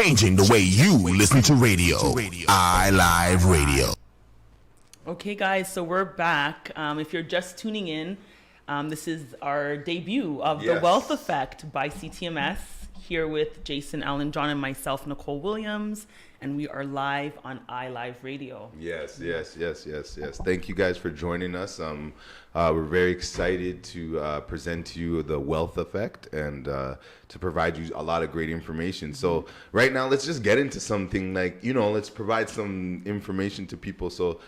changing the way you listen to radio. iLive Radio. Okay, guys, so we're back. If you're just tuning in, this is our debut of The Wealth Effect by CTMS, here with Jason Allen John and myself, Nicolle Williams, and we are live on iLive Radio. Yes. Thank you guys for joining us. We're very excited to present to you The Wealth Effect and to provide you a lot of great information. So right now, let's just get into something like, let's provide some information to people so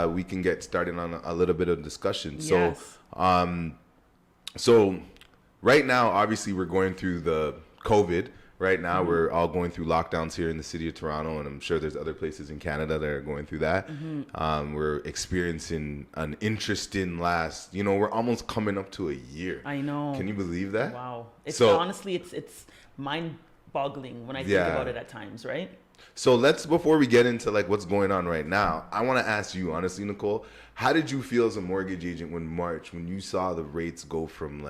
we can get started on a little bit of discussion. Yes. So right now, obviously, we're going through the COVID. Right now, we're all going through lockdowns here in the city of Toronto, and I'm sure there's other places in Canada that are going through that. We're experiencing an interesting we're almost coming up to a year. I know. Can you believe that? Wow. Honestly, it's mind-boggling when I think about it at times, right? So before we get into what's going on right now, I want to ask you, honestly, Nicolle, how did you feel as a mortgage agent when you saw the rates go from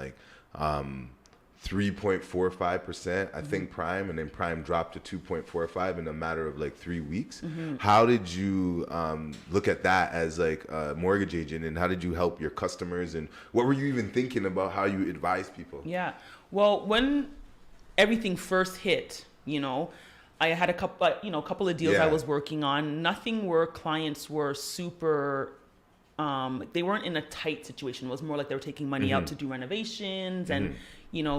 3.45%, I think prime, and then prime dropped to 2.45 in a matter of 3 weeks? How did you look at that as a mortgage agent, and how did you help your customers, and what were you even thinking about how you advise people? Yeah, well, when everything first hit, I had a couple of deals I was working on. Nothing where clients were super, they weren't in a tight situation. It was more like they were taking money out to do renovations and,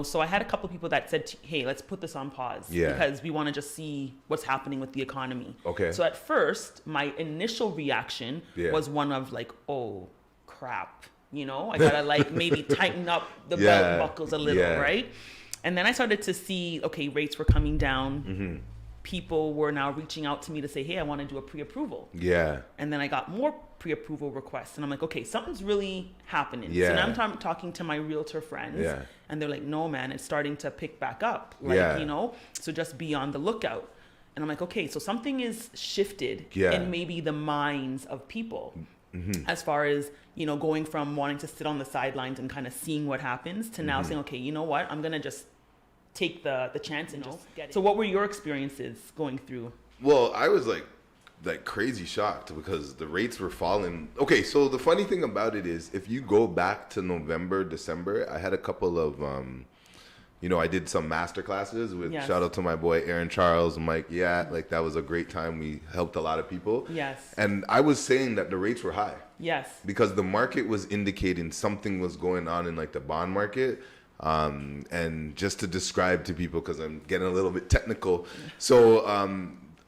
so I had a couple of people that said, hey, let's put this on pause because we want to just see what's happening with the economy. Okay. So at first, my initial reaction was one of oh, crap. I gotta maybe tighten up the belt buckles a little, right? And then I started to see, okay, rates were coming down. People were now reaching out to me to say, hey, I want to do a pre-approval. Yeah. And then I got more pre-approval requests. And I'm like, okay, something's really happening. Yeah. So now I'm talking to my realtor friends. Yeah. And they're like, no, man, it's starting to pick back up. So just be on the lookout. And I'm like, okay, so something is shifted in maybe the minds of people. As far as, going from wanting to sit on the sidelines and kind of seeing what happens to now saying, okay, you know what, I'm going to just take the chance and just get it. So what were your experiences going through? Well, I was like crazy shocked because the rates were falling. Okay, so the funny thing about it is if you go back to November, December, I had a couple of I did some master classes with shout out to my boy Aaron Charles and Mike. That was a great time. We helped a lot of people. Yes. And I was saying that the rates were high. Yes. Because the market was indicating something was going on in the bond market. And just to describe to people, because I'm getting a little bit technical. So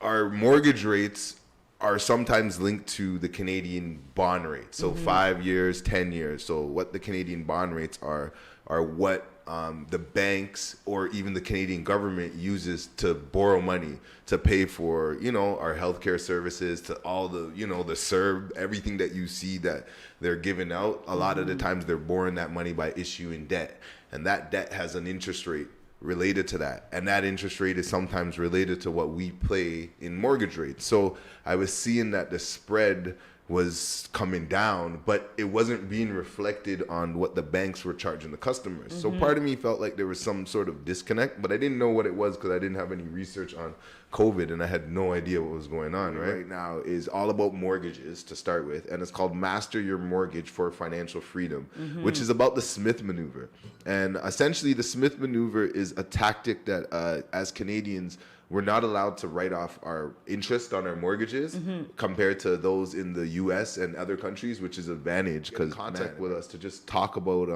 our mortgage rates are sometimes linked to the Canadian bond rate. So 5 years, 10 years. So what the Canadian bond rates are what the banks or even the Canadian government uses to borrow money to pay for, our healthcare services, to all the, the CERB, everything that you see that they're giving out. A lot of the times they're borrowing that money by issuing debt. And that debt has an interest rate related to that. And that interest rate is sometimes related to what we pay in mortgage rates. So I was seeing that the spread was coming down, but it wasn't being reflected on what the banks were charging the customers. So part of me felt like there was some sort of disconnect, but I didn't know what it was because I didn't have any research on COVID and I had no idea what was going on. Right now is all about mortgages to start with, and it's called Master Your Mortgage for Financial Freedom, which is about the Smith maneuver. And essentially the Smith maneuver is a tactic that as Canadians, we're not allowed to write off our interest on our mortgages compared to those in the U.S. and other countries, which is an advantage because contact with us to just talk about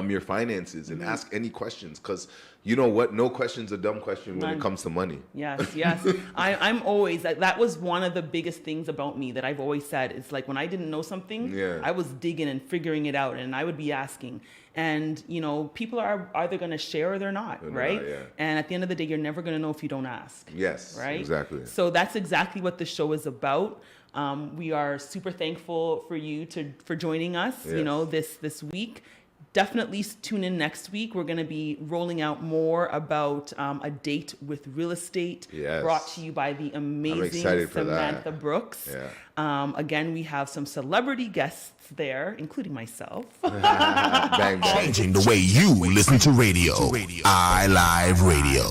your finances and ask any questions, because you know what, no question's a dumb question when it comes to money. Yes. I'm always, that was one of the biggest things about me that I've always said. It's when I didn't know something, I was digging and figuring it out, and I would be asking. And, people are either going to share or they're not, right? And at the end of the day, you're never going to know if you don't ask. Yes, right? Exactly. So that's exactly what the show is about. We are super thankful for you for joining us, this week. Definitely tune in next week. We're going to be rolling out more about a date with real estate, brought to you by the amazing Samantha Brooks. Again, we have some celebrity guests there, including myself. Bang, bang. Changing the way you listen to radio. iLive Radio.